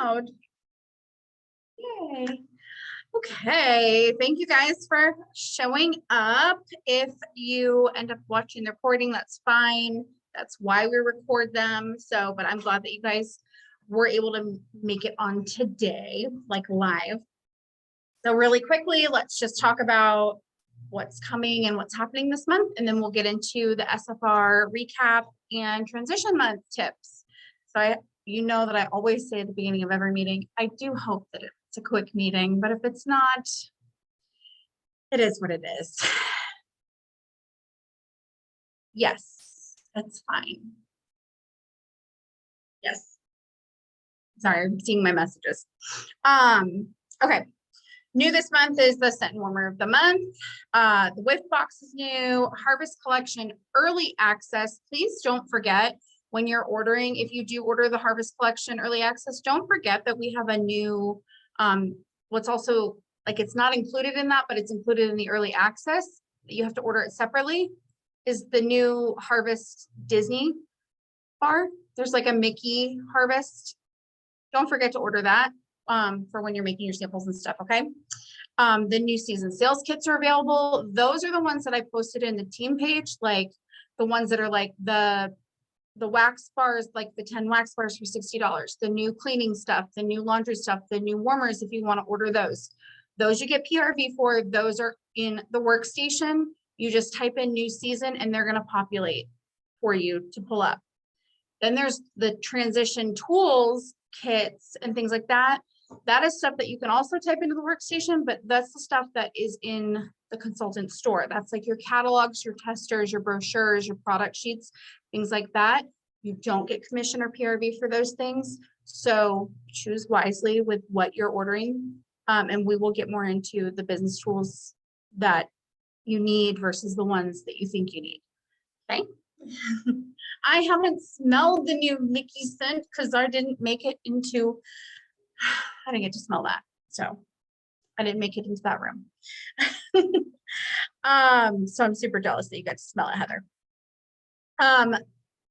loud. Yay. Okay, thank you guys for showing up. If you end up watching the recording, that's fine. That's why we record them. So, but I'm glad that you guys were able to make it on today, like live. So really quickly, let's just talk about what's coming and what's happening this month, and then we'll get into the SFR recap and transition month tips. So you know that I always say at the beginning of every meeting, I do hope that it's a quick meeting, but if it's not, it is what it is. Yes, that's fine. Yes. Sorry, I'm seeing my messages. Okay. New this month is the scent warmer of the month. The whiff box is new. Harvest collection early access. Please don't forget when you're ordering, if you do order the harvest collection early access, don't forget that we have a new, what's also like, it's not included in that, but it's included in the early access. You have to order it separately, is the new Harvest Disney bar. There's like a Mickey Harvest. Don't forget to order that for when you're making your samples and stuff, okay? The new season sales kits are available. Those are the ones that I posted in the team page, like the ones that are like the wax bars, like the 10 wax bars for $60, the new cleaning stuff, the new laundry stuff, the new warmers, if you want to order those you get PRV for. Those are in the workstation. You just type in new season and they're going to populate for you to pull up. Then there's the transition tools kits and things like that. That is stuff that you can also type into the workstation, but that's the stuff that is in the consultant store. That's like your catalogs, your testers, your brochures, your product sheets, things like that. You don't get commission or PRV for those things. So choose wisely with what you're ordering. And we will get more into the business tools that you need versus the ones that you think you need. Okay. I haven't smelled the new Mickey scent because I didn't make it into, I didn't get to smell that. So I didn't make it into that room. So I'm super jealous that you got to smell it, Heather.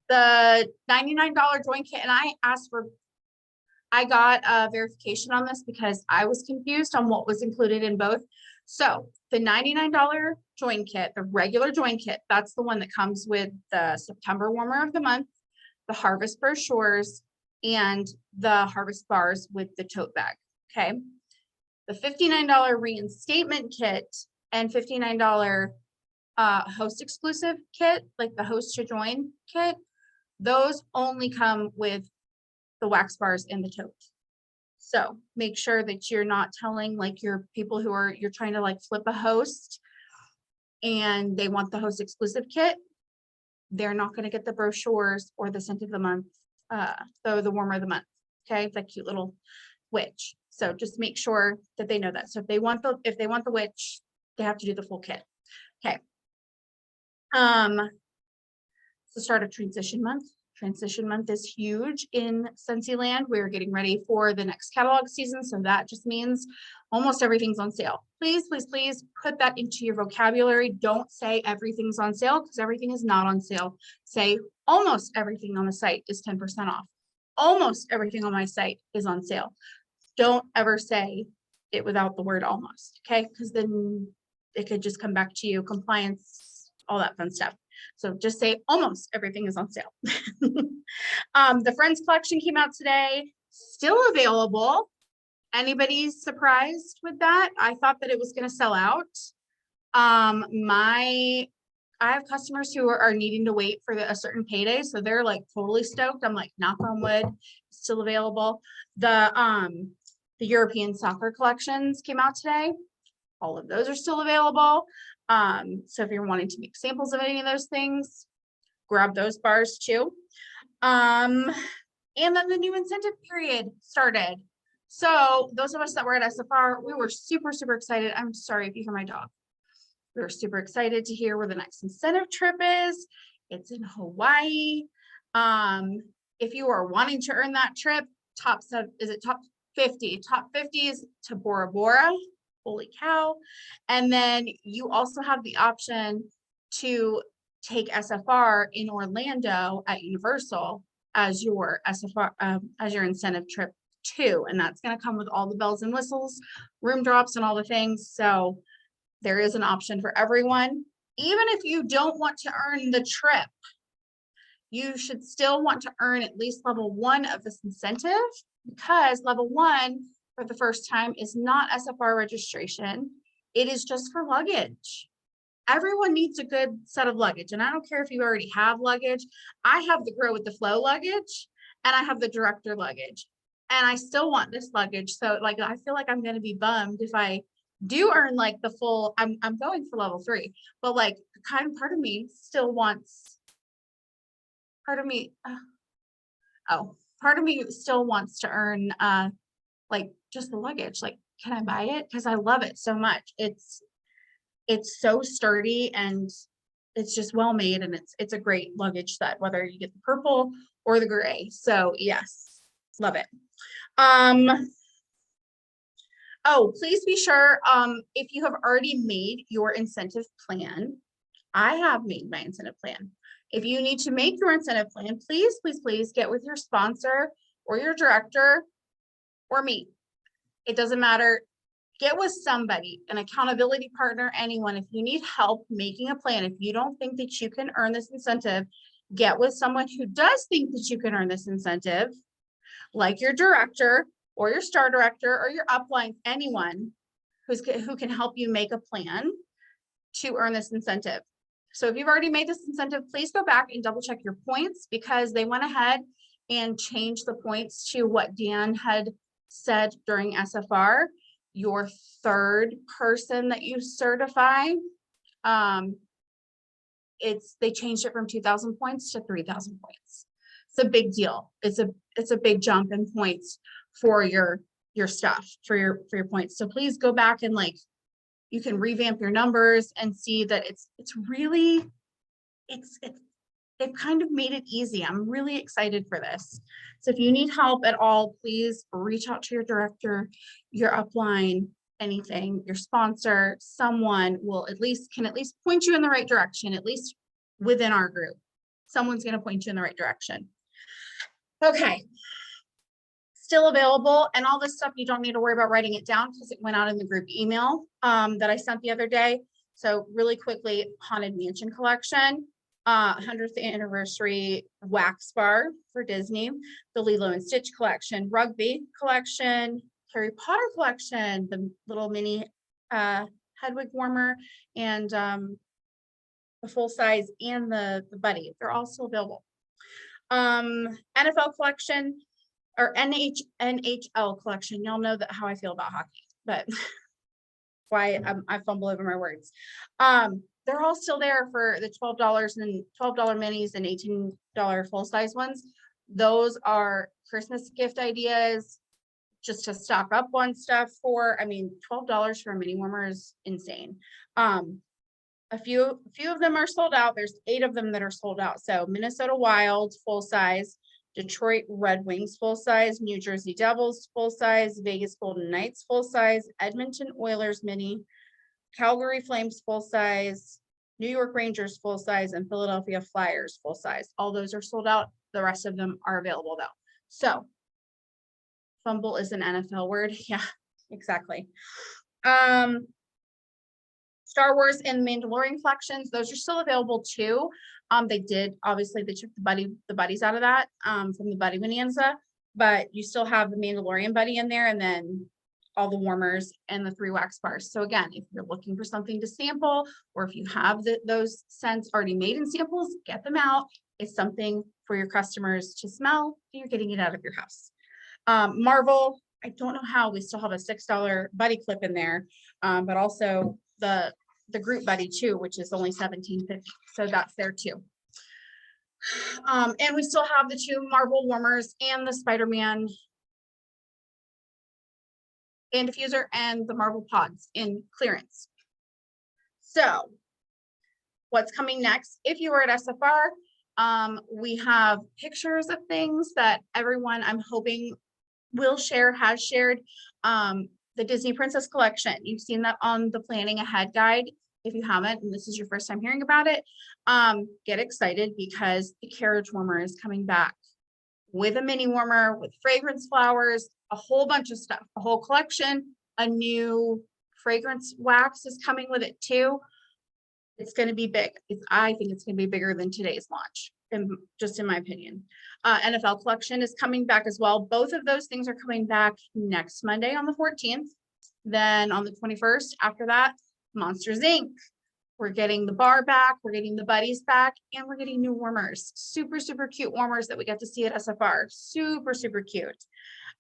The $99 joint kit, and I got a verification on this because I was confused on what was included in both. So the $99 join kit, the regular join kit, that's the one that comes with the September warmer of the month, the harvest brochures, and the harvest bars with the tote bag. Okay. The $59 reinstatement kit and $59 host exclusive kit, like the host to join kit, those only come with the wax bars and the tote. So make sure that you're not telling like your people who are, you're trying to like flip a host and they want the host exclusive kit. They're not going to get the brochures or the scent of the month, so the warmer of the month. Okay. It's that cute little witch. So just make sure that they know that. So if they want the witch, they have to do the full kit. Okay. It's the start of transition month. Transition month is huge in Scentsy-land. We're getting ready for the next catalog season. So that just means almost everything's on sale. Please, please, please put that into your vocabulary. Don't say everything's on sale because everything is not on sale. Say almost everything on the site is 10% off. Almost everything on my site is on sale. Don't ever say it without the word almost, okay? Because then it could just come back to you, compliance, all that fun stuff. So just say almost everything is on sale. The Friends collection came out today, still available. Anybody surprised with that? I thought that it was going to sell out. I have customers who are needing to wait for a certain payday, so they're like totally stoked. I'm like, knock on wood, still available. The European soccer collections came out today. All of those are still available. So if you're wanting to make samples of any of those things, grab those bars too. And then the new incentive period started. So those of us that were at SFR, we were super, super excited. I'm sorry if you hear my dog. We were super excited to hear where the next incentive trip is. It's in Hawaii. If you are wanting to earn that trip, top 50? Top 50 is to Bora Bora. Holy cow. And then you also have the option to take SFR in Orlando at Universal as your SFR, as your incentive trip 2, and that's going to come with all the bells and whistles, room drops, and all the things. So there is an option for everyone. Even if you don't want to earn the trip, you should still want to earn at least level 1 of this incentive, because level 1 for the first time is not SFR registration. It is just for luggage. Everyone needs a good set of luggage. And I don't care if you already have luggage. I have the Grow with the Flow luggage and I have the Director luggage, and I still want this luggage. So like, I feel like I'm going to be bummed if I do earn like the full, I'm going for level 3, but like part of me still wants, part of me still wants to earn like just the luggage. Like, can I buy it? Because I love it so much. It's so sturdy and it's just well made, and it's a great luggage set, whether you get the purple or the gray. So yes, love it. Oh, please be sure, if you have already made your incentive plan, I have made my incentive plan. If you need to make your incentive plan, please, please, please get with your sponsor or your director or me. It doesn't matter. Get with somebody, an accountability partner, anyone. If you need help making a plan, if you don't think that you can earn this incentive, get with someone who does think that you can earn this incentive, like your director or your star director or your upline, anyone who can help you make a plan to earn this incentive. So if you've already made this incentive, please go back and double check your points, because they went ahead and changed the points to what Dan had said during SFR. Your third person that you certify, they changed it from 2,000 points to 3,000 points. It's a big deal. It's a big jump in points for your stuff, for your points. So please go back and like, you can revamp your numbers and see that they've kind of made it easy. I'm really excited for this. So if you need help at all, please reach out to your director, your upline, anything, your sponsor. Someone can at least point you in the right direction, at least within our group. Someone's going to point you in the right direction. Okay. Still available, and all this stuff, you don't need to worry about writing it down because it went out in the group email that I sent the other day. So really quickly, Haunted Mansion collection, 100th anniversary wax bar for Disney, the Lilo and Stitch collection, rugby collection, Harry Potter collection, the little mini Hedwig warmer, and the full size and the buddy. They're all still available. NFL collection, or NHL collection. Y'all know that how I feel about hockey, but why I fumble over my words. They're all still there for the $12 and $12 minis and $18 full size ones. Those are Christmas gift ideas, just to stock up on stuff for. I mean, $12 for a mini warmer is insane. A few of them are sold out. There's 8 of them that are sold out. So Minnesota Wild full size, Detroit Red Wings full size, New Jersey Devils full size, Vegas Golden Knights full size, Edmonton Oilers mini, Calgary Flames full size, New York Rangers full size, and Philadelphia Flyers full size. All those are sold out. The rest of them are available though. So fumble is an NFL word. Yeah, exactly. Star Wars and Mandalorian collections, those are still available too. They took the buddies out of that from the Buddy Bonanza, but you still have the Mandalorian buddy in there, and then all the warmers and the 3 wax bars. So again, if you're looking for something to sample, or if you have those scents already made in samples, get them out. It's something for your customers to smell, and you're getting it out of your house. Marvel, I don't know how we still have a $6 buddy clip in there, but also the group buddy too, which is only $17.50. So that's there too. And we still have the 2 Marvel warmers and the Spider-Man and diffuser and the Marvel pods in clearance. So what's coming next? If you were at SFR, we have pictures of things that everyone, I'm hoping, will share, has shared. The Disney Princess collection, you've seen that on the Planning Ahead guide. If you haven't, and this is your first time hearing about it, get excited, because the carriage warmer is coming back with a mini warmer, with fragrance flowers, a whole bunch of stuff, a whole collection. A new fragrance wax is coming with it too. It's going to be big. I think it's going to be bigger than today's launch, just in my opinion. NFL collection is coming back as well. Both of those things are coming back next Monday on the 14th. Then on the 21st, after that, Monsters Inc. We're getting the bar back, we're getting the buddies back, and we're getting new warmers. Super, super cute warmers that we get to see at SFR. Super, super cute.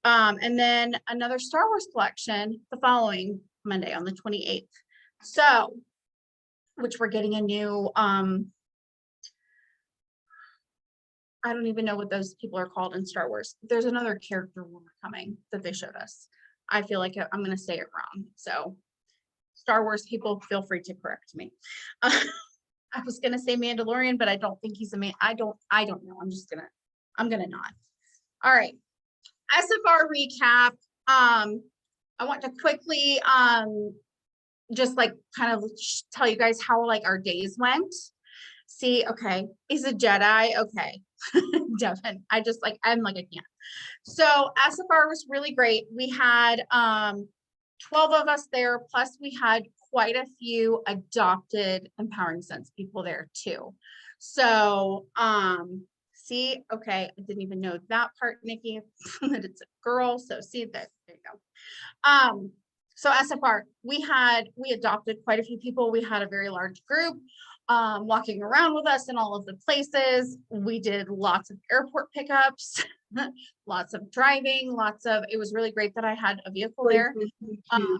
And then another Star Wars collection the following Monday on the 28th. So, which we're getting a new, I don't even know what those people are called in Star Wars. There's another character warmer coming that they showed us. I feel like I'm going to say it wrong. So Star Wars people, feel free to correct me. I was going to say Mandalorian, but I don't think he's a man. I don't know. I'm going to not. All right. SFR recap. I want to quickly, just like kind of tell you guys how like our days went. See, okay, he's a Jedi. Okay. Devin, I'm like, I can't. So SFR was really great. We had 12 of us there, plus we had quite a few adopted Empowering Sense people there too. So see, okay, I didn't even know that part, Nikki, that it's a girl. So see that, there you go. So SFR, we adopted quite a few people. We had a very large group walking around with us in all of the places. We did lots of airport pickups, lots of driving, it was really great that I had a vehicle there.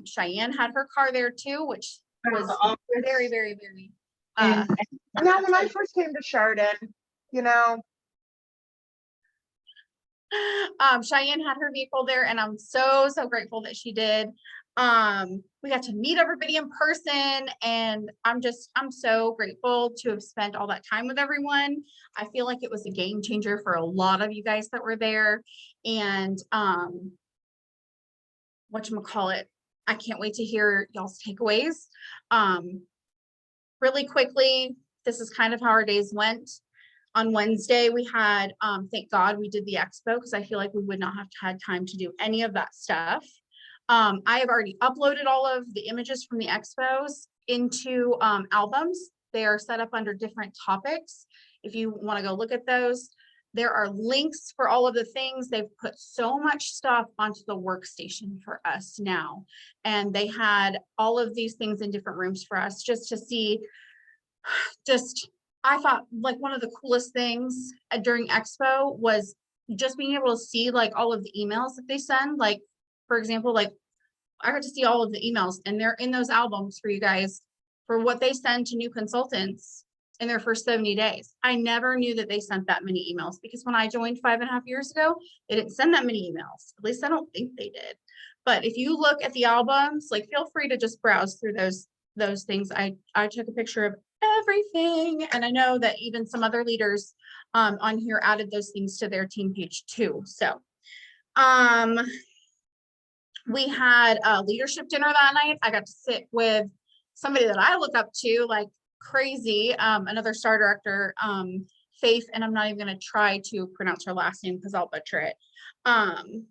Cheyenne had her car there too, which was very, very, very. Now, when I first came to Chardon, Cheyenne had her vehicle there, and I'm so grateful that she did. We got to meet everybody in person, and I'm so grateful to have spent all that time with everyone. I feel like it was a game changer for a lot of you guys that were there. And whatchamacallit, I can't wait to hear y'all's takeaways. Really quickly, this is kind of how our days went. On Wednesday, we had, thank God we did the expo, because I feel like we would not have had time to do any of that stuff. I have already uploaded all of the images from the expos into albums. They are set up under different topics. If you want to go look at those, there are links for all of the things. They've put so much stuff onto the workstation for us now. And they had all of these things in different rooms for us just to see. I thought like one of the coolest things during expo was just being able to see like all of the emails that they send. Like, for example, like I got to see all of the emails, and they're in those albums for you guys for what they send to new consultants in their first 70 days. I never knew that they sent that many emails, because when I joined 5.5 years ago, they didn't send that many emails. At least I don't think they did. But if you look at the albums, like feel free to just browse through those things. I took a picture of everything, and I know that even some other leaders on here added those things to their team page too. So we had a leadership dinner that night. I got to sit with somebody that I look up to like crazy, another STAR director, Faith, and I'm not even going to try to pronounce her last name because I'll butcher it. And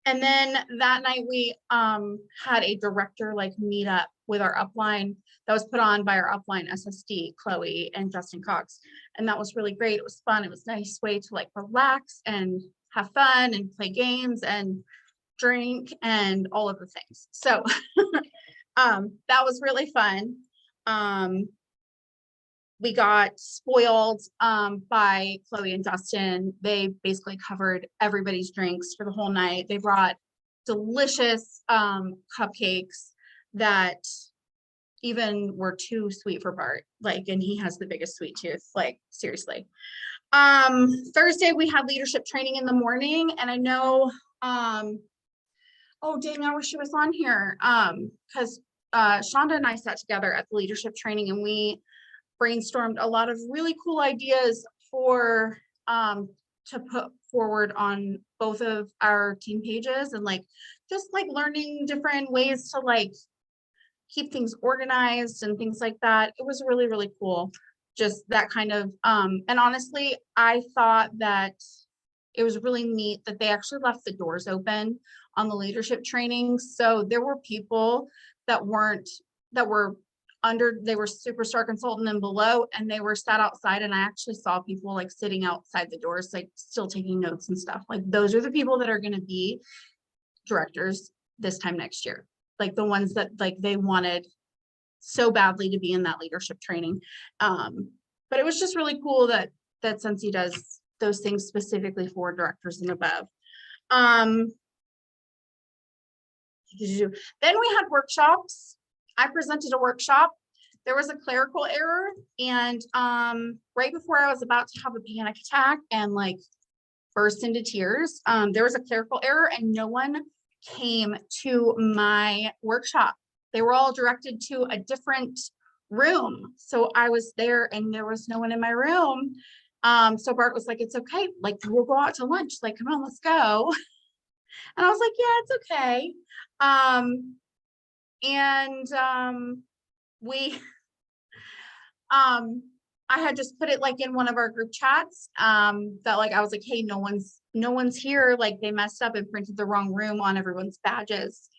then that night we had a director like meet up with our upline that was put on by our upline SSD, Chloe and Justin Cox. And that was really great. It was fun. It was a nice way to like relax and have fun and play games and drink and all of the things. So that was really fun. We got spoiled by Chloe and Justin. They basically covered everybody's drinks for the whole night. They brought delicious cupcakes that even were too sweet for Bart. Like, and he has the biggest sweet tooth, like seriously. Thursday, we had leadership training in the morning, and I know, oh dang, I wish she was on here. Because Shonda and I sat together at the leadership training, and we brainstormed a lot of really cool ideas for to put forward on both of our team pages, and like just like learning different ways to like keep things organized and things like that. It was really, really cool. Just that kind of and honestly, I thought that it was really neat that they actually left the doors open on the leadership training. So there were people that were they were superstar consultant and below, and they were sat outside, and I actually saw people like sitting outside the doors, like still taking notes and stuff. Like those are the people that are going to be directors this time next year, like the ones that like they wanted so badly to be in that leadership training. But it was just really cool that Sensi does those things specifically for directors and above. Then we had workshops. I presented a workshop. There was a clerical error, and right before I was about to have a panic attack and like burst into tears, there was a clerical error and no one came to my workshop. They were all directed to a different room. So I was there and there was no one in my room. So Bart was like, it's okay. Like, we'll go out to lunch. Like, come on, let's go. And I was like, yeah, it's okay. I had just put it like in one of our group chats, that like, I was like, hey, no one's here. Like they messed up and printed the wrong room on everyone's badges.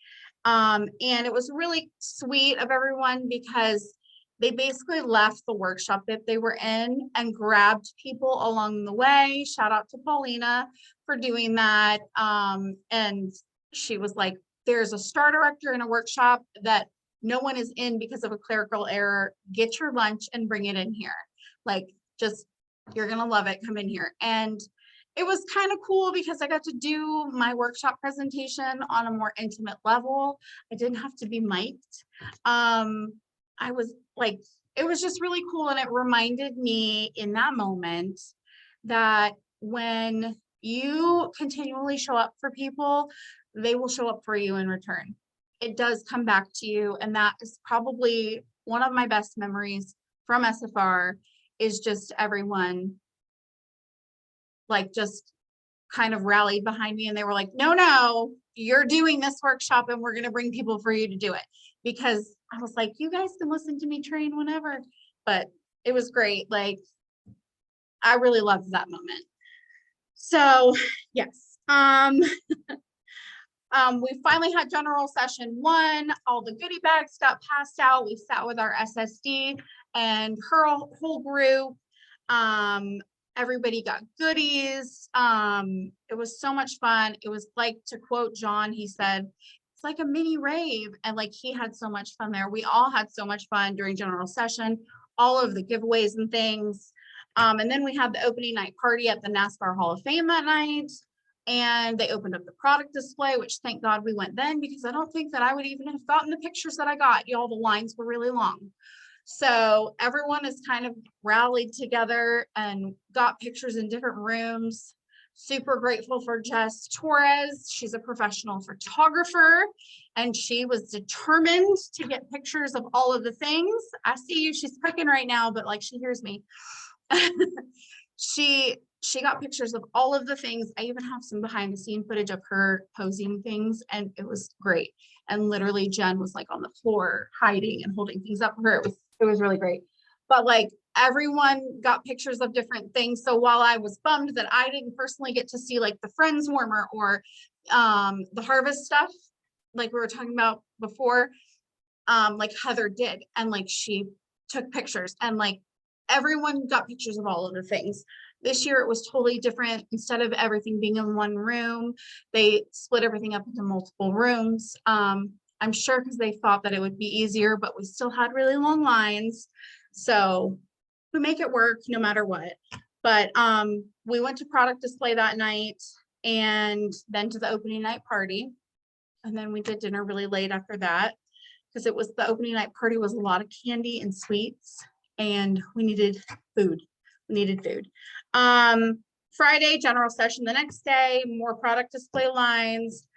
And it was really sweet of everyone because they basically left the workshop that they were in and grabbed people along the way. Shout out to Paulina for doing that. And she was like, there's a star director in a workshop that no one is in because of a clerical error. Get your lunch and bring it in here. Like, just, you're going to love it. Come in here. And it was kind of cool because I got to do my workshop presentation on a more intimate level. I didn't have to be mic'd. I was like, it was just really cool. And it reminded me in that moment that when you continually show up for people, they will show up for you in return. It does come back to you. And that is probably one of my best memories from SFR, is just everyone like just kind of rallied behind me, and they were like, no, you're doing this workshop and we're going to bring people for you to do it. Because I was like, you guys can listen to me train whenever. But it was great. Like, I really loved that moment. So yes, we finally had general session 1. All the goodie bags got passed out. We sat with our SSD and her whole group. Everybody got goodies. It was so much fun. It was like, to quote John, he said, it's like a mini rave. And like, he had so much fun there. We all had so much fun during general session, all of the giveaways and things. And then we had the opening night party at the NASCAR Hall of Fame that night. And they opened up the product display, which thank God we went then, because I don't think that I would even have gotten the pictures that I got. Y'all, the lines were really long. So everyone is kind of rallied together and got pictures in different rooms. Super grateful for Jess Torres. She's a professional photographer and she was determined to get pictures of all of the things. I see you, she's cooking right now, but like, she hears me. She got pictures of all of the things. I even have some behind the scene footage of her posing things, and it was great. And literally Jen was like on the floor hiding and holding things up for her. It was really great. But like, everyone got pictures of different things. So while I was bummed that I didn't personally get to see like the Friends warmer or the harvest stuff, like we were talking about before, like Heather did, and like she took pictures, and like everyone got pictures of all of the things. This year it was totally different. Instead of everything being in one room, they split everything up into multiple rooms. I'm sure because they thought that it would be easier, but we still had really long lines. So we make it work no matter what. But we went to product display that night and then to the opening night party. And then we did dinner really late after that, because it was the opening night party was a lot of candy and sweets, and we needed food. Friday, general session the next day, more product display lines.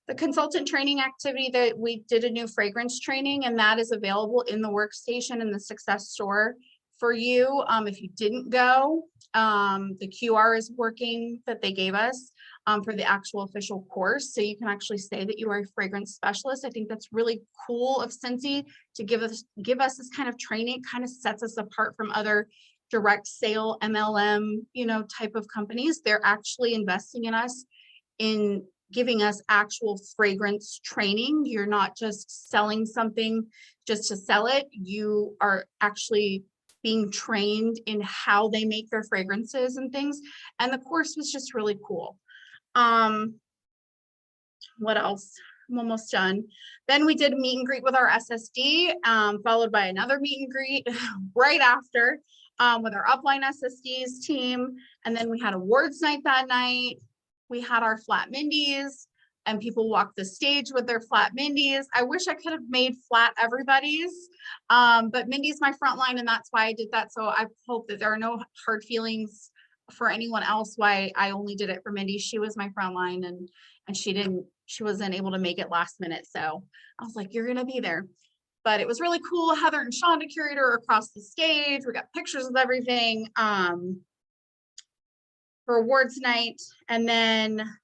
The consultant training activity, that we did a new fragrance training, and that is available in the workstation in the Success store for you. If you didn't go, the QR is working that they gave us for the actual official course. So you can actually say that you are a fragrance specialist. I think that's really cool of Scentsy to give us this kind of training. It kind of sets us apart from other direct sale MLM, type of companies. They're actually investing in us in giving us actual fragrance training. You're not just selling something just to sell it. You are actually being trained in how they make their fragrances and things. And the course was just really cool. What else? I'm almost done. Then we did a meet and greet with our SSD, followed by another meet and greet right after with our upline SSDs team. And then we had awards night that night. We had our flat Mindies and people walked the stage with their flat Mindies. I wish I could have made flat everybody's, but Mindy's my front line and that's why I did that. So I hope that there are no hard feelings for anyone else why I only did it for Mindy. She was my front line and she wasn't able to make it last minute. So I was like, you're gonna be there. But it was really cool. Heather and Shonda carried her across the stage. We got pictures of everything for awards night. And then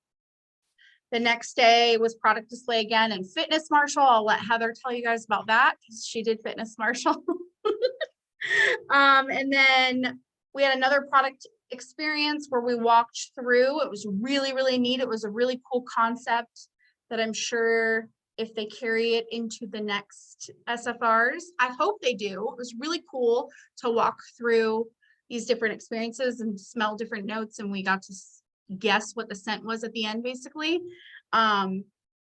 the next day was product display again and Fitness Marshall. I'll let Heather tell you guys about that because she did Fitness Marshall. And then we had another product experience where we walked through. It was really, really neat. It was a really cool concept that I'm sure if they carry it into the next SFRs, I hope they do. It was really cool to walk through these different experiences and smell different notes. And we got to guess what the scent was at the end, basically. It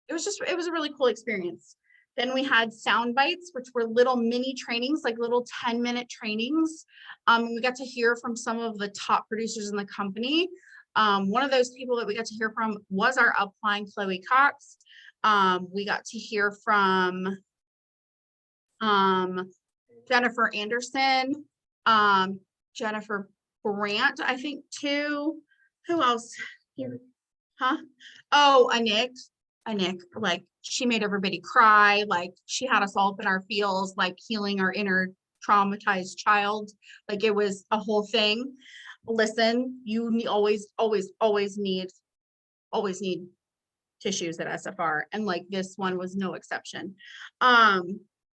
was a really cool experience. Then we had sound bites, which were little mini trainings, like little 10-minute trainings. We got to hear from some of the top producers in the company. One of those people that we got to hear from was our upline, Chloe Cox. We got to hear from Jennifer Anderson, Jennifer Brandt, I think too. Who else? Huh? Oh, Anik, like she made everybody cry. Like she had us all up in our feels, like healing our inner traumatized child. Like it was a whole thing. Listen, you always need tissues at SFR, and like this one was no exception.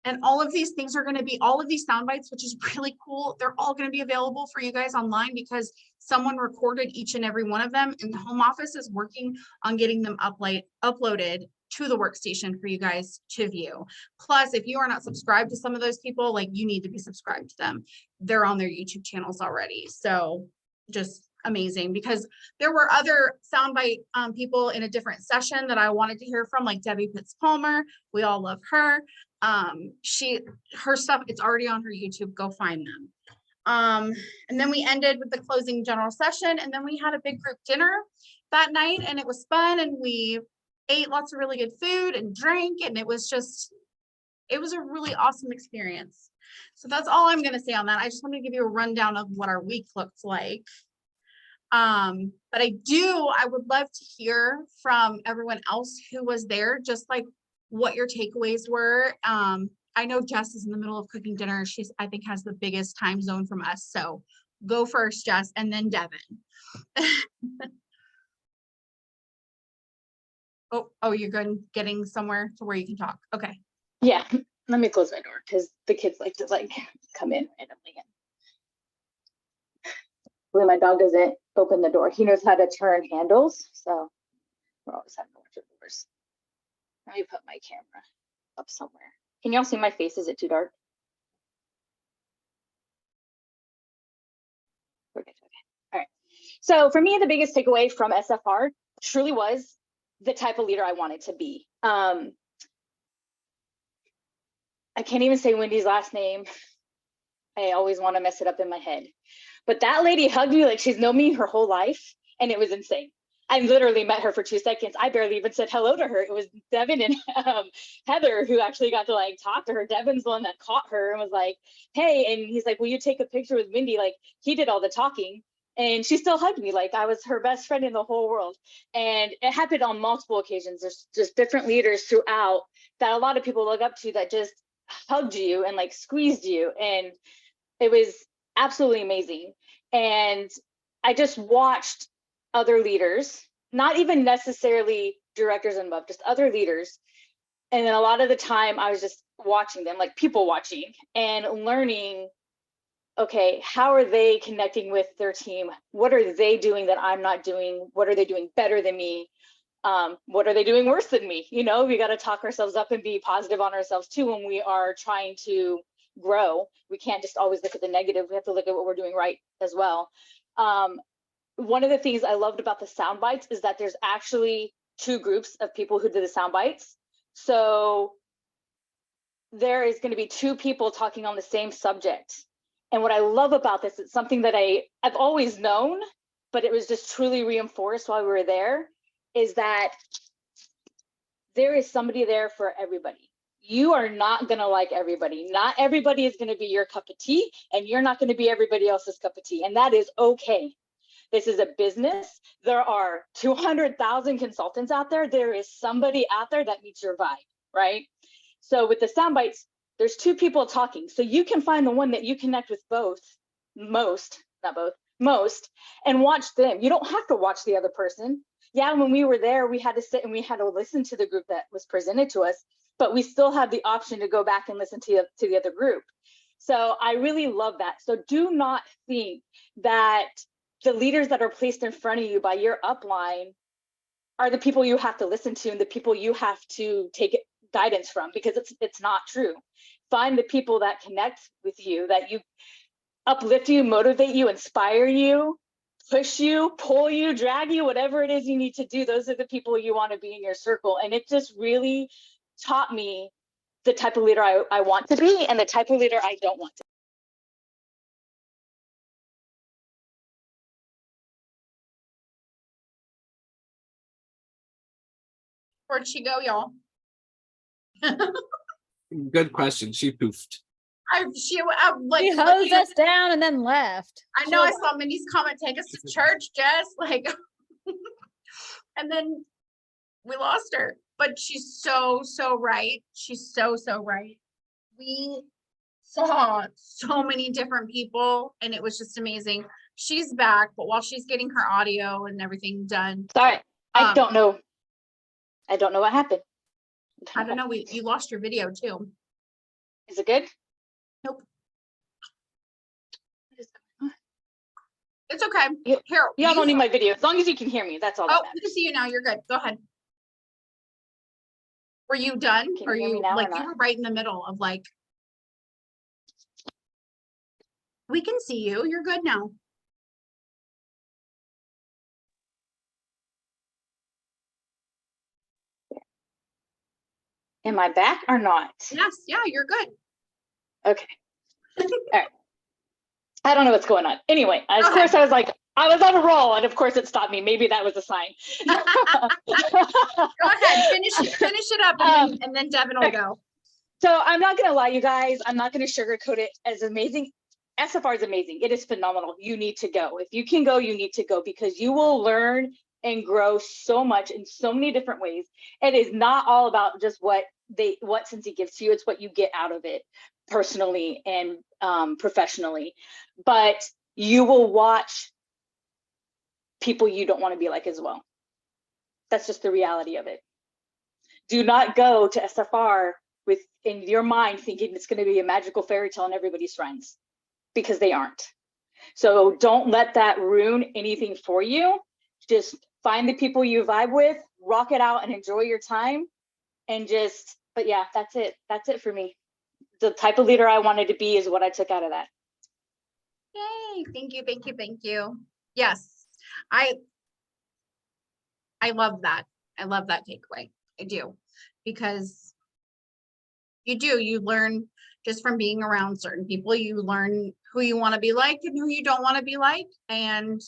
And all of these things are going to be, all of these sound bites, which is really cool. They're all going to be available for you guys online because someone recorded each and every one of them, and the home office is working on getting them uploaded to the workstation for you guys to view. Plus, if you are not subscribed to some of those people, like you need to be subscribed to them. They're on their YouTube channels already. So just amazing, because there were other soundbite people in a different session that I wanted to hear from, like Debbie Pitts Palmer. We all love her. Her stuff, it's already on her YouTube. Go find them. And then we ended with the closing general session, and then we had a big group dinner that night, and it was fun, and we ate lots of really good food and drank, and it was a really awesome experience. So that's all I'm going to say on that. I just wanted to give you a rundown of what our week looked like. But I would love to hear from everyone else who was there, just like what your takeaways were. I know Jess is in the middle of cooking dinner. I think has the biggest time zone from us. So go first, Jess, and then Devin. Oh, you're getting somewhere to where you can talk. Okay. Yeah, let me close my door because the kids like to come in randomly. Hopefully my dog doesn't open the door. He knows how to turn handles, so we're always having to watch the doors. Let me put my camera up somewhere. Can y'all see my face? Is it too dark? Okay. All right. So for me, the biggest takeaway from SFR truly was the type of leader I wanted to be. I can't even say Wendy's last name. I always want to mess it up in my head. But that lady hugged me like she's known me her whole life, and it was insane. I literally met her for 2 seconds. I barely even said hello to her. It was Devin and Heather who actually got to talk to her. Devin's the one that caught her and was like, hey, and he's like, will you take a picture with Mindy? Like he did all the talking, and she still hugged me like I was her best friend in the whole world. And it happened on multiple occasions. There's just different leaders throughout that a lot of people look up to that just hugged you and squeezed you. And it was absolutely amazing. And I just watched other leaders, not even necessarily directors and above, just other leaders. And then a lot of the time I was just watching them, like people watching, and learning okay, how are they connecting with their team? What are they doing that I'm not doing? What are they doing better than me? What are they doing worse than me? You know, we got to talk ourselves up and be positive on ourselves too when we are trying to grow. We can't just always look at the negative. We have to look at what we're doing right as well. One of the things I loved about the sound bites is that there's actually 2 groups of people who did the sound bites. So there is going to be 2 people talking on the same subject. And what I love about this, it's something that I've always known, but it was just truly reinforced while we were there, is that there is somebody there for everybody. You are not going to like everybody. Not everybody is going to be your cup of tea, and you're not going to be everybody else's cup of tea. And that is okay. This is a business. There are 200,000 consultants out there. There is somebody out there that meets your vibe, right? So with the sound bites, there's 2 people talking. So you can find the one that you connect with most, and watch them. You don't have to watch the other person. Yeah, when we were there, we had to sit and we had to listen to the group that was presented to us, but we still have the option to go back and listen to the other group. So I really love that. So do not think that the leaders that are placed in front of you by your upline are the people you have to listen to and the people you have to take guidance from, because it's not true. Find the people that connect with you, that you uplift you, motivate you, inspire you, push you, pull you, drag you, whatever it is you need to do. Those are the people you want to be in your circle. And it just really taught me the type of leader I want to be and the type of leader I don't want to be. Where'd she go, y'all? Good question. She poofed. She like She hosed us down and then left. I know. I saw Mindy's comment, take us to church, Jess. Like, and then we lost her. But she's so right. She's so right. We saw so many different people, and it was just amazing. She's back, but while she's getting her audio and everything done. Sorry, I don't know. I don't know what happened. I don't know. You lost your video too. Is it good? Nope. What is going on? It's okay. You- Here, Y'all don't need my video. As long as you can hear me, that's all that oh, we matters. can see you now. You're good. Go ahead. Were you done? Can Are you hear me you now or like you not? were right in the middle of like? We can see you. You're good now. Am I back or not? Yes. Yeah, you're good. Okay. All right. I don't know what's going on. Anyway, of Go course, I was like, I was on a roll, and of course, it stopped me. Maybe that was a sign. Go ahead. Finish it up, and then Devin will go. So I'm not gonna lie, you guys. I'm not gonna sugarcoat it. As amazing, SFR is amazing. It is phenomenal. You need to go. If you can go, you need to go, because you will learn and grow so much in so many different ways. It is not all about just what Cincy gives to you. It's what you get out of it personally and professionally. But you will watch people you don't want to be like as well. That's just the reality of it. Do not go to SFR with in your mind thinking it's going to be a magical fairy tale and everybody's friends, because they aren't. So don't let that ruin anything for you. Just find the people you vibe with, rock it out, and enjoy your time. And just, but yeah, that's it. That's it for me. The type of leader I wanted to be is what I took out of that. Yay. Thank you. Yes. I love that. I love that takeaway. I do. Because you learn just from being around certain people. You learn who you want to be like and who you don't want to be like, and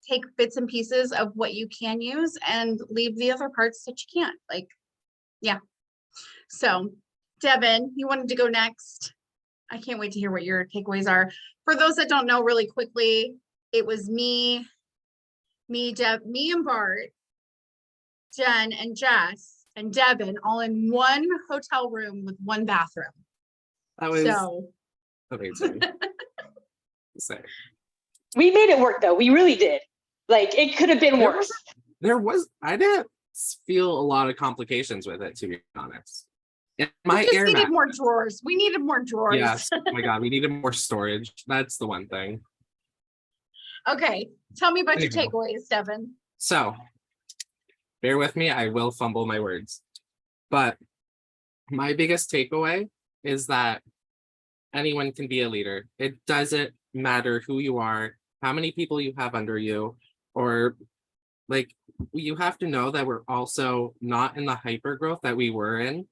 take bits and pieces of what you can use and leave the other parts that you can't. Like, yeah. So Devin, you wanted to go next. I can't wait to hear what your takeaways are. For those that don't know, really quickly, it was me and Bart, Jen and Jess and Devin all in one hotel room with one bathroom. That was So amazing. So, We made it work though. We really did. Like, it could have been worse. I didn't feel a lot of complications with it, to be honest. In We my just air needed mat. more drawers. We needed more drawers. Yes. Oh my God, we needed more storage. That's the one thing. Okay, tell me about your Anyhow. takeaways, Devin. So bear with me, I will fumble my words. But my biggest takeaway is that anyone can be a leader. It doesn't matter who you are, how many people you have under you, or like you have to know that we're also not in the hyper growth that we were in.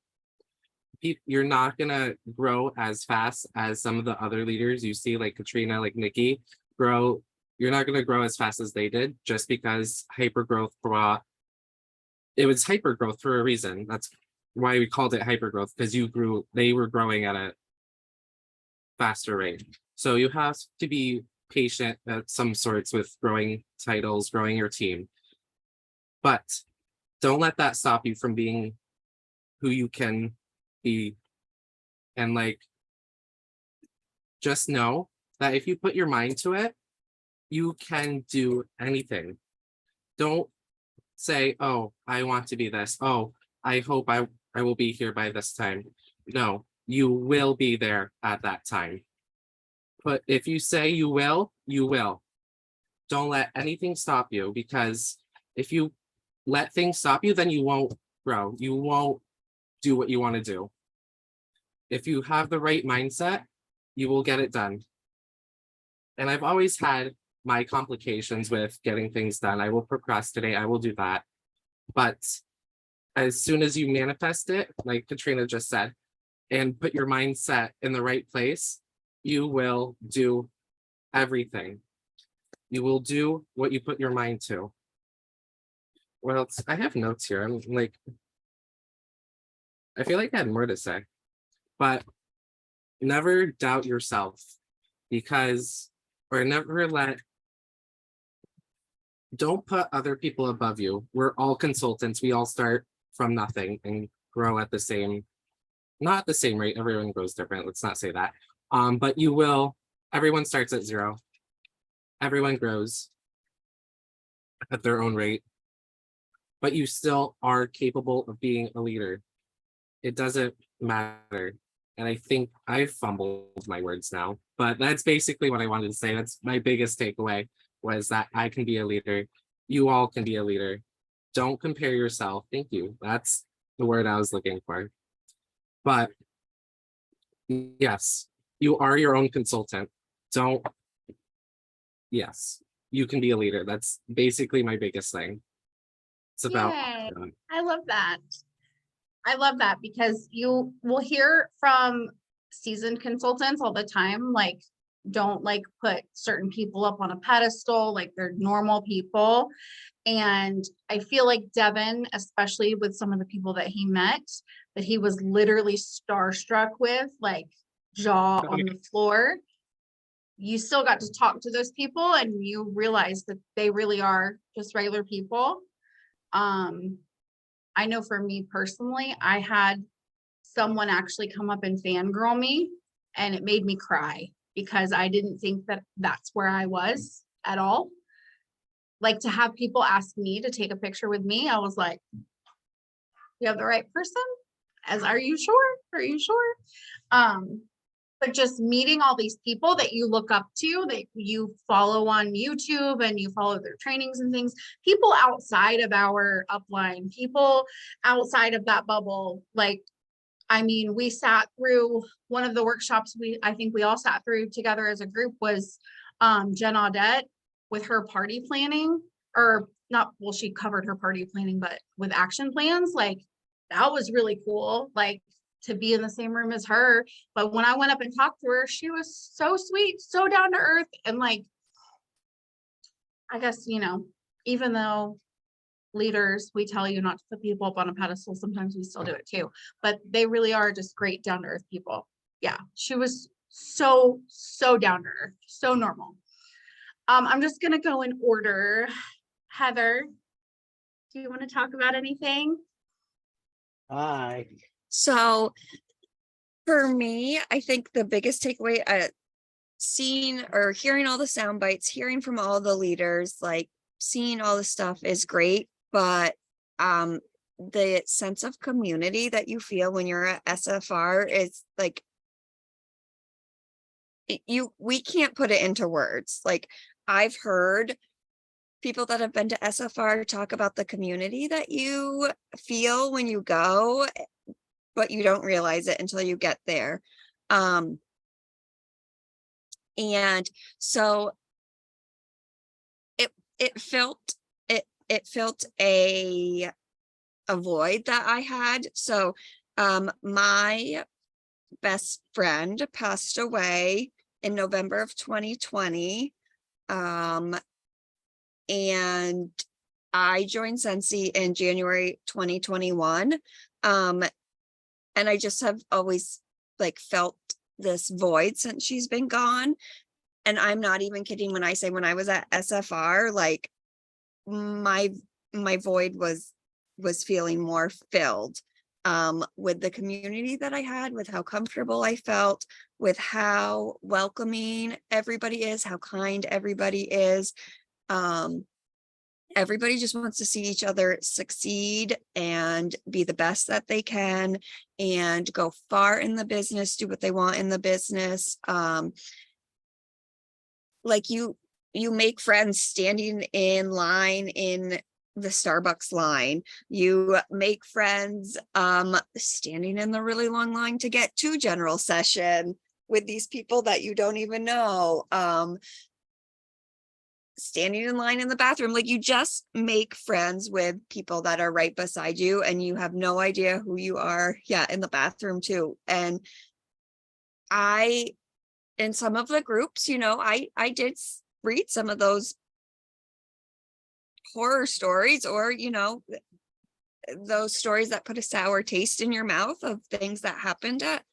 You're not gonna grow as fast as some of the other leaders you see, like Katrina, like Nikki, grow. You're not gonna grow as fast as they did just because hyper growth brought. It was hyper growth for a reason. That's why we called it hyper growth, because they were growing at a faster rate. So you have to be patient at some sorts with growing titles, growing your team. But don't let that stop you from being who you can be. And like, just know that if you put your mind to it, you can do anything. Don't say, oh, I want to be this. Oh, I hope I will be here by this time. No, you will be there at that time. But if you say you will, you will. Don't let anything stop you, because if you let things stop you, then you won't grow. You won't do what you want to do. If you have the right mindset, you will get it done. And I've always had my complications with getting things done. I will procrastinate, I will do that. But as soon as you manifest it, like Katrina just said, and put your mindset in the right place, you will do everything. You will do what you put your mind to. Well, I have notes here. I'm like, I feel like I had more to say, but never doubt yourself, because, or don't put other people above you. We're all consultants. We all start from nothing and grow at the same, not the same rate. Everyone grows different. Let's not say that. But everyone starts at 0. Everyone grows at their own rate, but you still are capable of being a leader. It doesn't matter. And I think I fumbled my words now, but that's basically what I wanted to say. That's my biggest takeaway, was that I can be a leader. You all can be a leader. Don't compare yourself. Thank you. That's the word I was looking for. But yes, you are your own consultant. Yes, you can be a leader. That's basically my biggest thing. It's about. Yay. I love that. I love that, because you will hear from seasoned consultants all the time, like, don't like put certain people up on a pedestal, like they're normal people. And I feel like Devin, especially with some of the people that he met, that he was literally starstruck with, like jaw on the floor. You still got to talk to those people and you realize that they really are just regular people. I know for me personally, I had someone actually come up and fangirl me, and it made me cry, because I didn't think that that's where I was at all. Like, to have people ask me to take a picture with me, I was like, you have the right person? Are you sure? Are you sure? But just meeting all these people that you look up to, that you follow on YouTube and you follow their trainings and things, people outside of our upline, people outside of that bubble. Like, I mean, we sat through one of the workshops I think we all sat through together as a group, was Jen Audette with her party planning, or not, well, she covered her party planning, but with action plans. Like, that was really cool. Like, to be in the same room as her. But when I went up and talked to her, she was so sweet, so down to earth. And like, I guess, even though leaders, we tell you not to put people up on a pedestal, sometimes we still do it too, but they really are just great down to earth people. Yeah, she was so down to earth, so normal. I'm just gonna go in order. Heather, do you want to talk about anything? Hi. So for me, I think the biggest takeaway, seeing or hearing all the sound bites, hearing from all the leaders, like seeing all the stuff is great. But the sense of community that you feel when you're at SFR is like, we can't put it into words. Like, I've heard people that have been to SFR talk about the community that you feel when you go, but you don't realize it until you get there. And so it felt a void that I had. So my best friend passed away in November of 2020. And I joined Sensi in January 2021. And I just have always like felt this void since she's been gone. And I'm not even kidding when I say when I was at SFR, like my void was feeling more filled with the community that I had, with how comfortable I felt, with how welcoming everybody is, how kind everybody is. Everybody just wants to see each other succeed and be the best that they can and go far in the business, do what they want in the business. Like you make friends standing in line in the Starbucks line. You make friends standing in the really long line to get to general session with these people that you don't even know. Standing in line in the bathroom, like you just make friends with people that are right beside you and you have no idea who you are. Yeah, in the bathroom too. And in some of the groups, I did read some of those horror stories, or those stories that put a sour taste in your mouth of things that happened at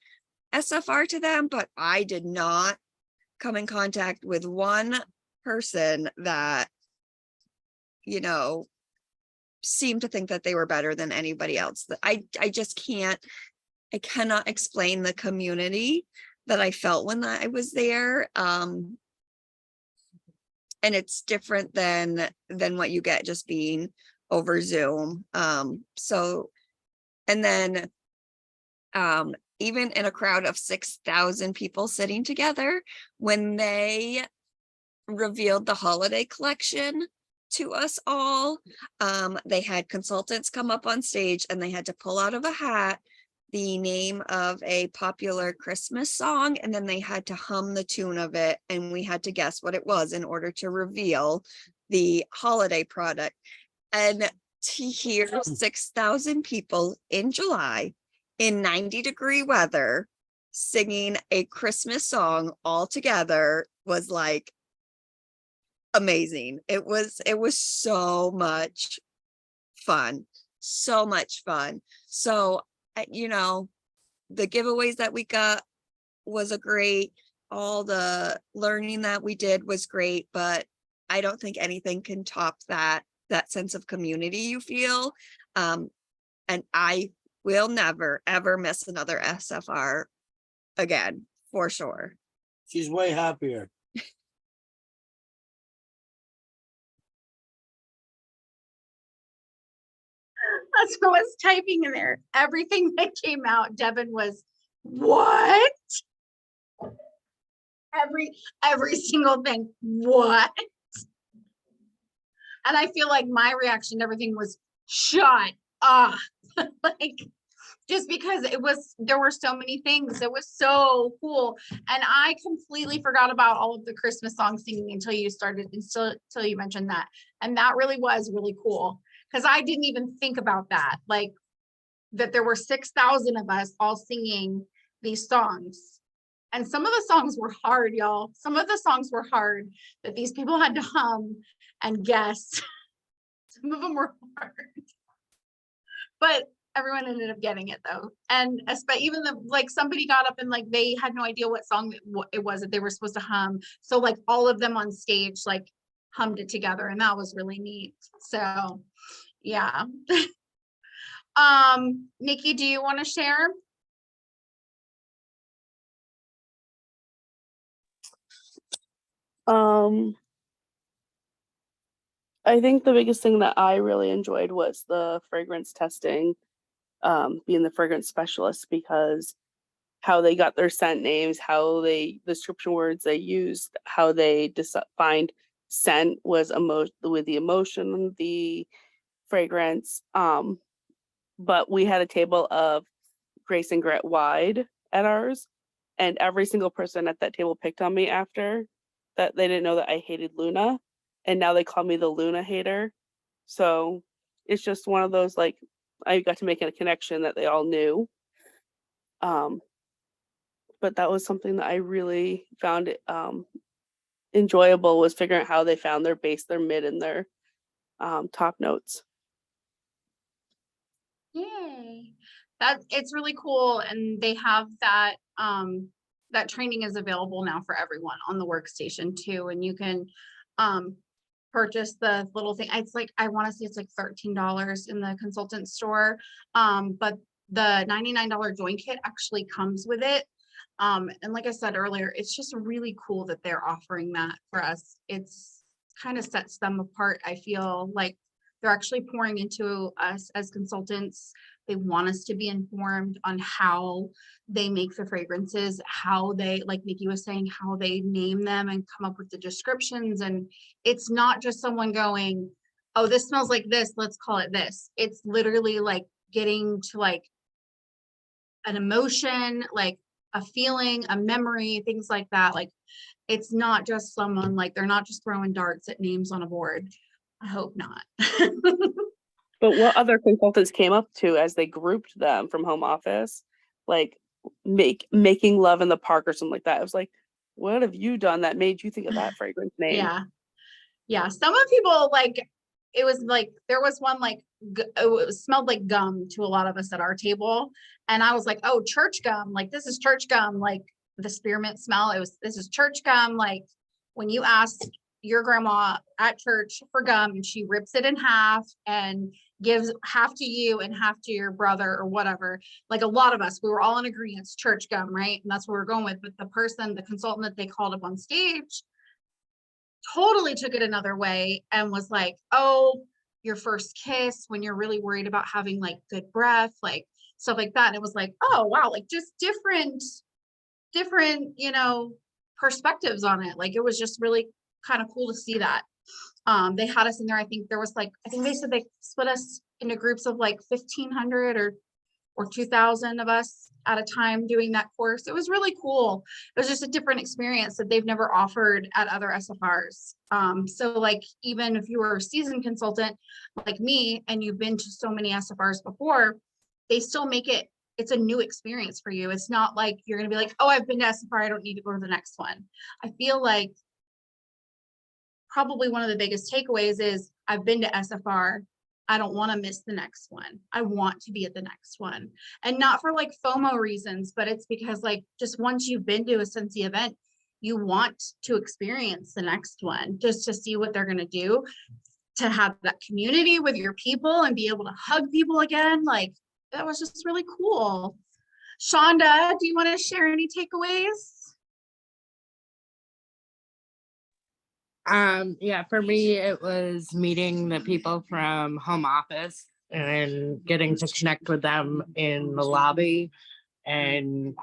SFR to them, but I did not come in contact with one person that seemed to think that they were better than anybody else. I cannot explain the community that I felt when I was there. And it's different than what you get just being over Zoom. So, and then even in a crowd of 6,000 people sitting together, when they revealed the holiday collection to us all, they had consultants come up on stage and they had to pull out of a hat the name of a popular Christmas song, and then they had to hum the tune of it, and we had to guess what it was in order to reveal the holiday product. And to hear 6,000 people in July in 90-degree weather singing a Christmas song all together was like amazing. It was so much fun. So the giveaways that we got was all the learning that we did was great, but I don't think anything can top that sense of community you feel. And I will never ever miss another SFR again, for sure. She's way happier. That's what I was typing in there. Everything that came out, Devin was, what? Every single thing, what? And I feel like my reaction to everything was, shut up. Like, just because there were so many things. It was so cool. And I completely forgot about all of the Christmas song singing until you mentioned that. And that really was really cool. Because I didn't even think about that, like that there were 6,000 of us all singing these songs. And some of the songs were hard, y'all. Some of the songs were hard that these people had to hum and guess. Some of them were hard. But everyone ended up getting it though. And even somebody got up and like they had no idea what song it was that they were supposed to hum. So like all of them on stage like hummed it together, and that was really neat. So yeah. Nikki, do you want to share? I think the biggest thing that I really enjoyed was the fragrance testing, being the fragrance specialist, because how they got their scent names, how the description words they used, how they defined scent was with the emotion, the fragrance. But we had a table of Grace and Grit wide at ours, and every single person at that table picked on me after that. They didn't know that I hated Luna, and now they call me the Luna hater. So it's just one of those, like, I got to make a connection that they all knew. But that was something that I really found enjoyable, was figuring out how they found their base, their mid, and their top notes. Yay. That it's really cool. And they have that that training is available now for everyone on the workstation too. And you can purchase the little thing. It's like, I want to say it's like $13 in the consultant store. But the $99 join kit actually comes with it. And like I said earlier, it's just really cool that they're offering that for us. It's kind of sets them apart. I feel like they're actually pouring into us as consultants. They want us to be informed on how they make the fragrances, how they, like Nikki was saying, how they name them and come up with the descriptions. And it's not just someone going, oh, this smells like this, let's call it this. It's literally like getting to like an emotion, like a feeling, a memory, things like that. Like, it's not just someone, like, they're not just throwing darts at names on a board. I hope not. But what other consultants came up to as they grouped them from home office, like making love in the park or something like that? It was like, what have you done that made you think of that fragrance name? Yeah. Yeah. Some of people, like, it was like, there was one like, it smelled like gum to a lot of us at our table. And I was like, oh, church gum. Like, this is church gum. Like the spearmint smell. This is church gum. Like when you ask your grandma at church for gum and she rips it in half and gives half to you and half to your brother or whatever. Like a lot of us, we were all in agreement, church gum, right? And that's what we're going with. But the consultant that they called up on stage totally took it another way and was like, oh, your first kiss, when you're really worried about having like good breath, like stuff like that. And it was like, oh wow, like just different, perspectives on it. Like it was just really kind of cool to see that. They had us in there. I think they said they split us into groups of like 1,500 or 2,000 of us at a time doing that course. It was really cool. It was just a different experience that they've never offered at other SFRs. So like, even if you were a seasoned consultant like me and you've been to so many SFRs before, they still make it's a new experience for you. It's not like you're going to be like, oh, I've been to SFR, I don't need to go to the next one. I feel like probably one of the biggest takeaways is I've been to SFR. I don't want to miss the next one. I want to be at the next one. And not for like FOMO reasons, but it's because like just once you've been to a Scentsy event, you want to experience the next one just to see what they're going to do, to have that community with your people and be able to hug people again. Like that was just really cool. Shonda, do you want to share any takeaways? Yeah, for me, it was meeting the people from home office and getting to connect with them in the lobby, and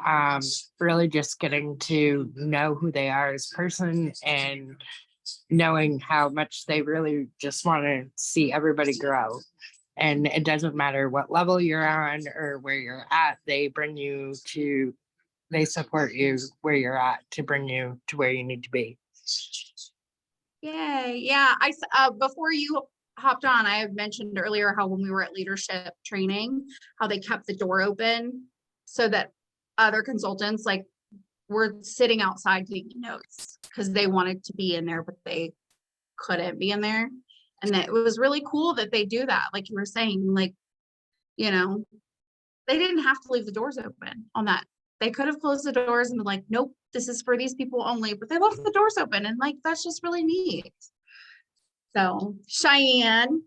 really just getting to know who they are as a person and knowing how much they really just want to see everybody grow. And it doesn't matter what level you're on or where you're at, they support you where you're at to bring you to where you need to be. Yay. Yeah. Before you hopped on, I had mentioned earlier how when we were at leadership training, how they kept the door open so that other consultants like were sitting outside taking notes because they wanted to be in there, but they couldn't be in there. And that it was really cool that they do that. Like you were saying, like, they didn't have to leave the doors open on that. They could have closed the doors and been like, nope, this is for these people only, but they left the doors open, and like, that's just really neat. So Cheyenne,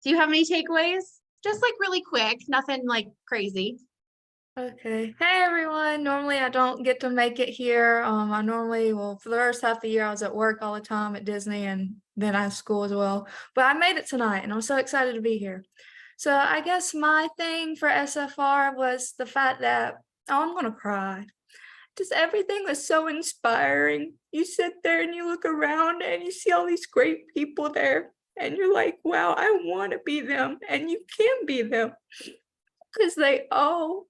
do you have any takeaways? Just like really quick, nothing like crazy. Okay. Hey everyone. Normally I don't get to make it here. I normally, well, for the first half of the year I was at work all the time at Disney and then I have school as well. But I made it tonight and I'm so excited to be here. So I guess my thing for SFR was the fact that, oh, I'm gonna cry. Just everything was so inspiring. You sit there and you look around and you see all these great people there and you're like, wow, I want to be them, and you can be them because they all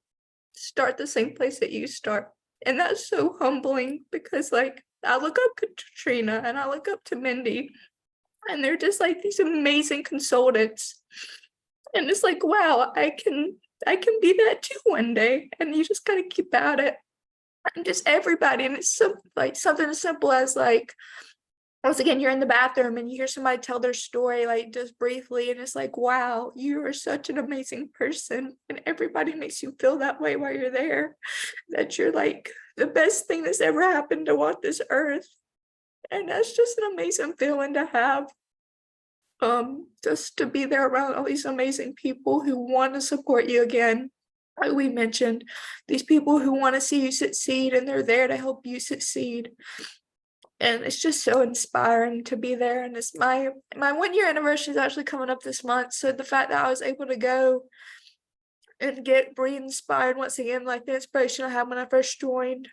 start the same place that you start. And that's so humbling because like I look up to Katrina and I look up to Mindy and they're just like these amazing consultants. And it's like, wow, I can be that too one day. And you just gotta keep at it. And just everybody. And it's so like something as simple as like, once again, you're in the bathroom and you hear somebody tell their story, like just briefly, and it's like, wow, you are such an amazing person. And everybody makes you feel that way while you're there, that you're like the best thing that's ever happened to walk this earth. And that's just an amazing feeling to have. Just to be there around all these amazing people who want to support you again. Like we mentioned, these people who want to see you succeed and they're there to help you succeed. And it's just so inspiring to be there. And it's my 1 year anniversary is actually coming up this month. So the fact that I was able to go and get re-inspired once again, like the inspiration I had when I first joined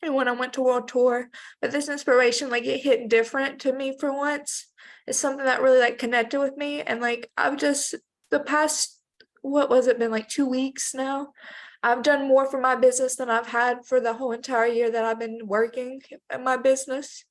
and when I went to World Tour. But this inspiration, like it hit different to me for once. It's something that really like connected with me. And like I've just the past, what was it been like 2 weeks now? I've done more for my business than I've had for the whole entire year that I've been working at my business.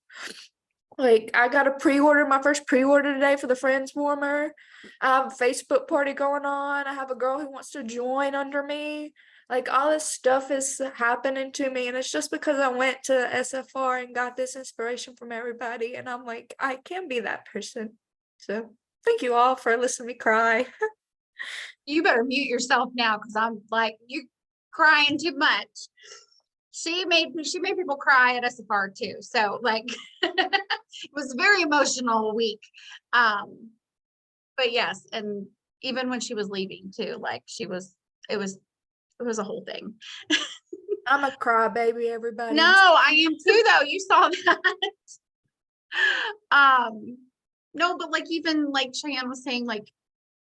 Like I got my first pre-order today for the Friends Warmer. I have a Facebook party going on. I have a girl who wants to join under me. Like all this stuff is happening to me. And it's just because I went to SFR and got this inspiration from everybody. And I'm like, I can be that person. So thank you all for listening to me cry. You better mute yourself now because I'm like, you crying too much. She made people cry at SFR too. So like it was a very emotional week. But yes, and even when she was leaving too, like it was a whole thing. I'm a crybaby, everybody. No, I am too though. You saw that. No, but like even like Cheyenne was saying, like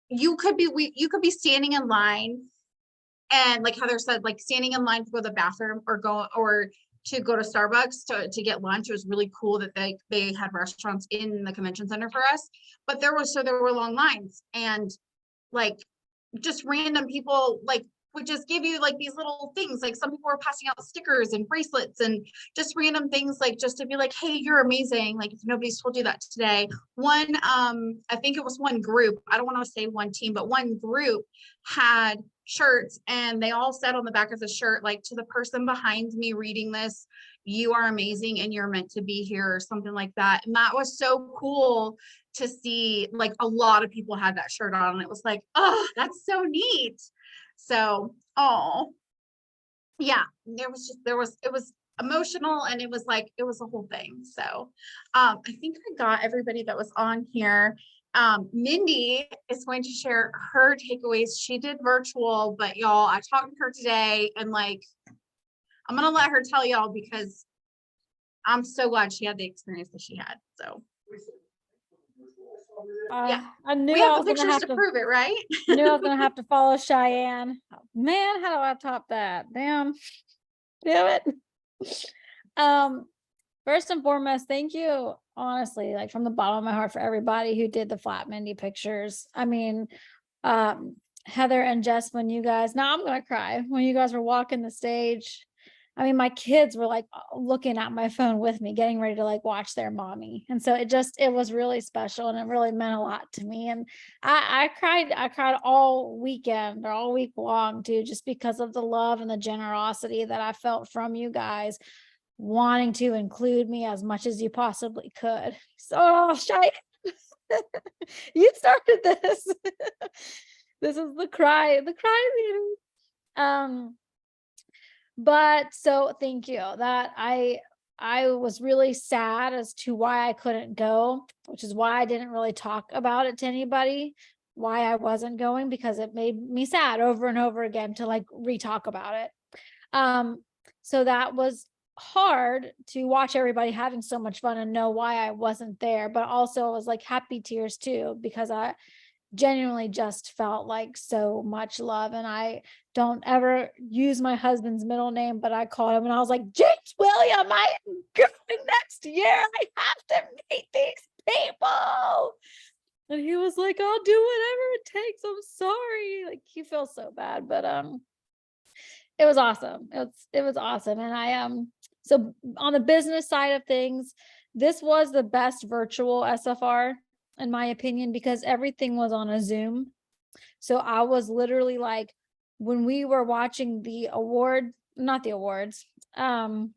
you could be standing in line and like Heather said, like standing in line for the bathroom or to go to Starbucks to get lunch. It was really cool that they had restaurants in the convention center for us, but there were long lines and like just random people like would just give you like these little things. Like some people were passing out stickers and bracelets and just random things, like just to be like, hey, you're amazing. Like if nobody's told you that today. One, I think it was one group, I don't want to say one team, but one group had shirts and they all said on the back of the shirt, like, to the person behind me reading this, you are amazing and you're meant to be here, or something like that. And that was so cool to see. Like a lot of people had that shirt on and it was like, oh, that's so neat. So, oh yeah, it was emotional and it was a whole thing. So I think I got everybody that was on here. Mindy is going to share her takeaways. She did virtual, but y'all, I talked to her today and like I'm gonna let her tell y'all because I'm so glad she had the experience that she had. So yeah, I knew we I have was the gonna pictures have to to prove it, right? knew I was gonna have to follow Cheyenne. Man, how do I top that? Damn it. First and foremost, thank you, honestly, like from the bottom of my heart, for everybody who did the Flat Mindy pictures. I mean, Heather and Jess, when you guys, now I'm gonna cry, when you guys were walking the stage. I mean, my kids were like looking at my phone with me, getting ready to like watch their mommy. And so it was really special and it really meant a lot to me. And I cried all weekend or all week long too, just because of the love and the generosity that I felt from you guys, wanting to include me as much as you possibly could. So Shy, you started this. This is the cry meeting. But so thank you. That I was really sad as to why I couldn't go, which is why I didn't really talk about it to anybody. why I wasn't going, because it made me sad over and over again to like re-talk about it. So that was hard to watch everybody having so much fun and know why I wasn't there, but also it was like happy tears too, because I genuinely just felt like so much love. And I don't ever use my husband's middle name, but I called him and I was like, James William, I am going next year. I have to meet these people. And he was like, I'll do whatever it takes. I'm sorry. Like, he feels so bad, but it was awesome. It was awesome. And I so on the business side of things, this was the best virtual SFR in my opinion, because everything was on a Zoom. So I was literally like, when we were watching the award, not the awards, the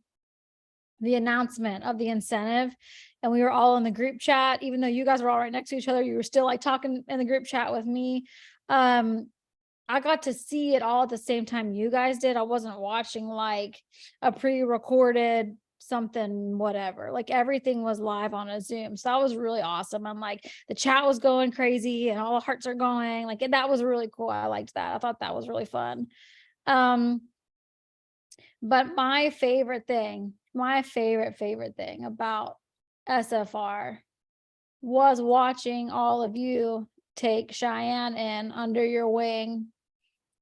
announcement of the incentive, and we were all in the group chat, even though you guys were all right next to each other, you were still like talking in the group chat with me. I got to see it all at the same time you guys did. I wasn't watching like a pre-recorded something, whatever. Like everything was live on a Zoom. So that was really awesome. I'm like, the chat was going crazy and all the hearts are going. Like that was really cool. I liked that. I thought that was really fun. But my favorite thing about SFR was watching all of you take Cheyenne in under your wing,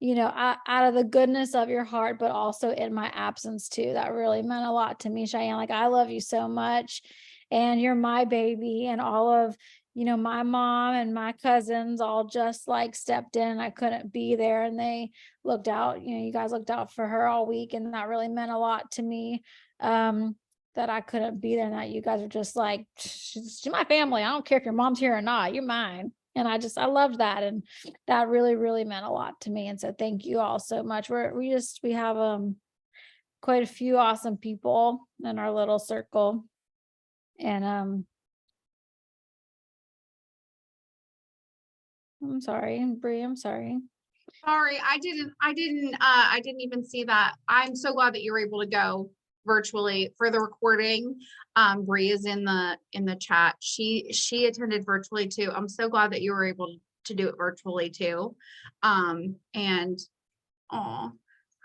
out of the goodness of your heart, but also in my absence too. That really meant a lot to me, Cheyenne. Like, I love you so much and you're my baby, and all of, my mom and my cousins all just like stepped in. I couldn't be there and they looked out, you guys looked out for her all week. And that really meant a lot to me. That I couldn't be there, and that you guys are just like, she's my family. I don't care if your mom's here or not, you're mine. And I loved that. And that really, really meant a lot to me. And so thank you all so much. We have quite a few awesome people in our little circle. And I'm sorry, Bree, I'm sorry. Sorry, I didn't even see that. I'm so glad that you were able to go virtually for the recording. Bree is in the chat. She attended virtually too. I'm so glad that you were able to do it virtually too. And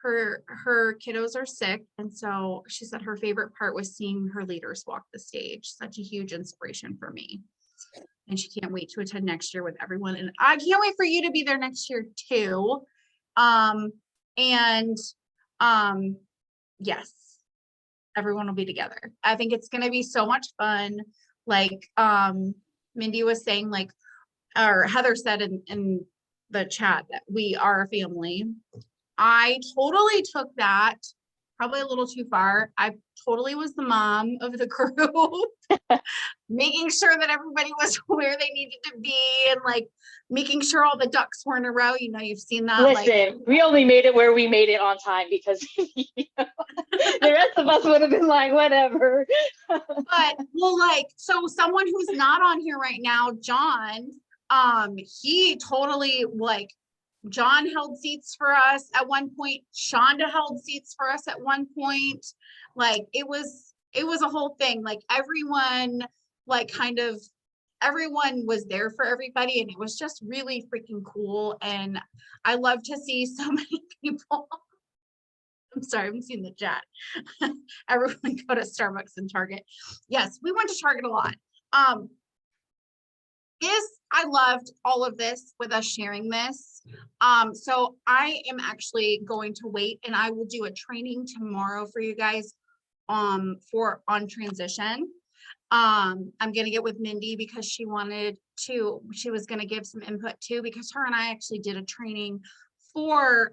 her kiddos are sick, and so she said her favorite part was seeing her leaders walk the stage. Such a huge inspiration for me. And she can't wait to attend next year with everyone. And I can't wait for you to be there next year too. Yes, everyone will be together. I think it's going to be so much fun. Like Mindy was saying, like, or Heather said in the chat, that we are a family. I totally took that probably a little too far. I totally was the mom of the group, making sure that everybody was where they needed to be, and like making sure all the ducks were in a row. You've seen that. Listen, we only made it where we made it on time, because the rest of us would have been like, whatever. But so someone who's not on here right now, John, he totally John held seats for us at one point. Shonda held seats for us at one point. Like it was a whole thing. Like everyone, everyone was there for everybody, and it was just really freaking cool. And I love to see so many people. I'm sorry, I'm seeing the chat. Everyone go to Starbucks and Target. Yes, we went to Target a lot. I loved all of this with us sharing this. So I am actually going to wait, and I will do a training tomorrow for you guys on transition. I'm gonna get with Mindy because she was gonna give some input too, because her and I actually did a training for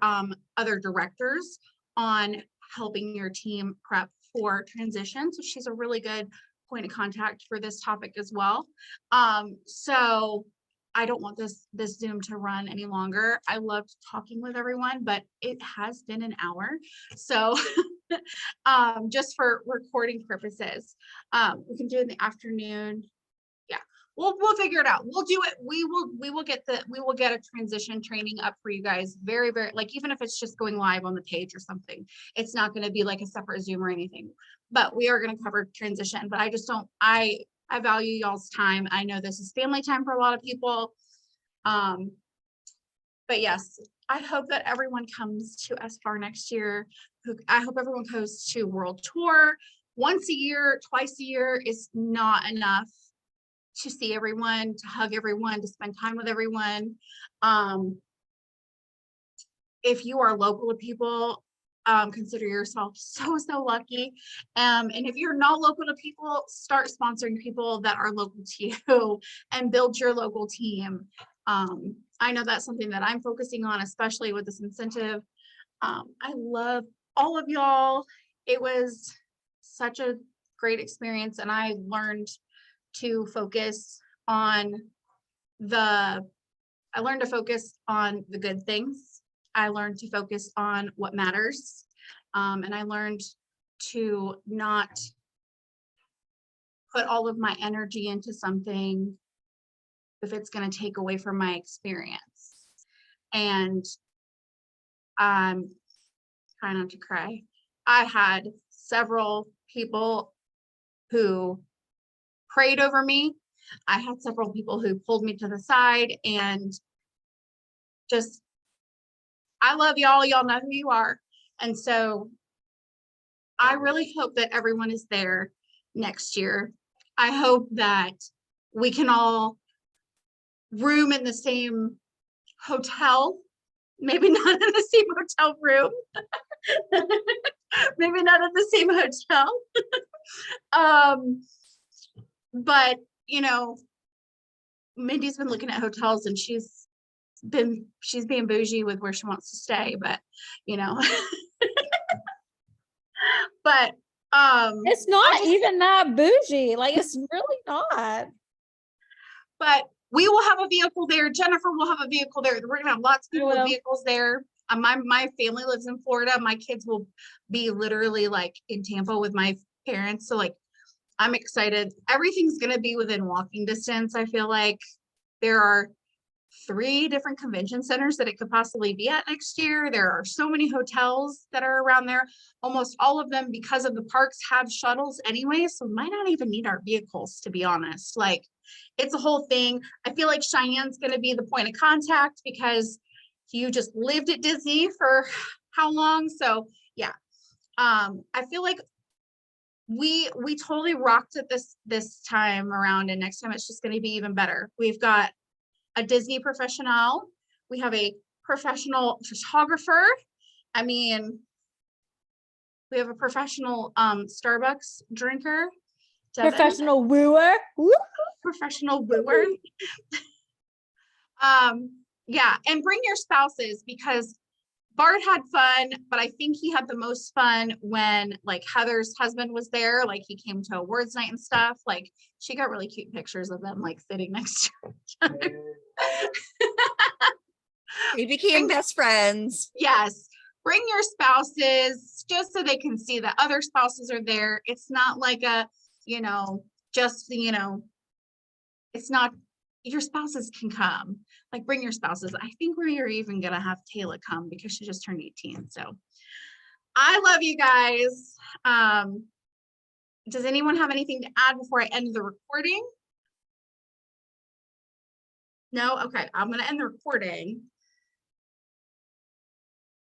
other directors on helping your team prep for transition. So she's a really good point of contact for this topic as well. So I don't want this Zoom to run any longer. I loved talking with everyone, but it has been an hour. So just for recording purposes, we can do it in the afternoon. Yeah, we'll figure it out. We'll do it. We will get a transition training up for you guys. Very, very, like, even if it's just going live on the page or something, it's not going to be like a separate Zoom or anything, but we are going to cover transition. But I value y'all's time. I know this is family time for a lot of people. But yes, I hope that everyone comes to SFR next year. I hope everyone goes to World Tour. Once a year, twice a year is not enough to see everyone, to hug everyone, to spend time with everyone. If you are local to people, consider yourself so lucky. And if you're not local to people, start sponsoring people that are local to you and build your local team. I know that's something that I'm focusing on, especially with this incentive. I love all of y'all. It was such a great experience, and I learned to focus on the good things. I learned to focus on what matters. And I learned to not put all of my energy into something if it's going to take away from my experience. And I'm trying not to cry. I had several people who prayed over me. I had several people who pulled me to the side and just, I love y'all. Y'all know who you are. And so I really hope that everyone is there next year. I hope that we can all room in the same hotel, maybe not in the same hotel room, maybe not in the same hotel. But you know, Mindy's been looking at hotels and she's being bougie with where she wants to stay, but you know. But It's not even that bougie. Like, it's really not. But we will have a vehicle there. Jennifer will have a vehicle there. We're gonna have lots of people with vehicles there. My family lives in Florida. My kids will be literally like in Tampa with my parents. So like, I'm excited. Everything's gonna be within walking distance. I feel like there are 3 different convention centers that it could possibly be at next year. There are so many hotels that are around there. Almost all of them, because of the parks, have shuttles anyway, so we might not even need our vehicles, to be honest. Like, it's a whole thing. I feel like Cheyenne's going to be the point of contact because you just lived at Disney for how long? So yeah, I feel like we totally rocked it this time around, and next time it's just going to be even better. We've got a Disney professional. We have a professional photographer. I mean, we have a professional Starbucks drinker. Devin. Professional wooer. Woo. Professional wooer. Yeah, and bring your spouses, because Bart had fun, but I think he had the most fun when like Heather's husband was there. Like, he came to awards night and stuff. Like, she got really cute pictures of them like sitting next to each other. They became best friends. Yes, bring your spouses just so they can see that other spouses are there. It's not like it's not, your spouses can come. Like, bring your spouses. I think we are even gonna have Taylor come because she just turned 18. So I love you guys. Does anyone have anything to add before I end the recording? No? Okay, I'm gonna end the recording.